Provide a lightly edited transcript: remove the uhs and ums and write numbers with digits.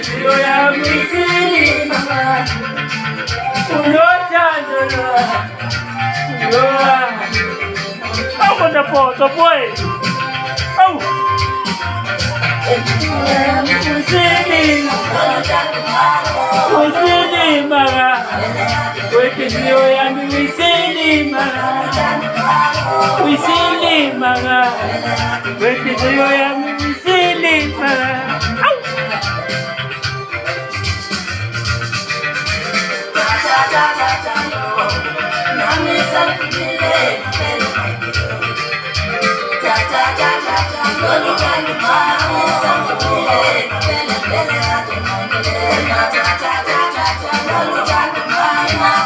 sio ya Misri mama, uyotandoa uyoa au ndapo topoe au Misri mama, weke sio ya Misri mama, Misri mama, weke sio ya Misri mama. Thank you.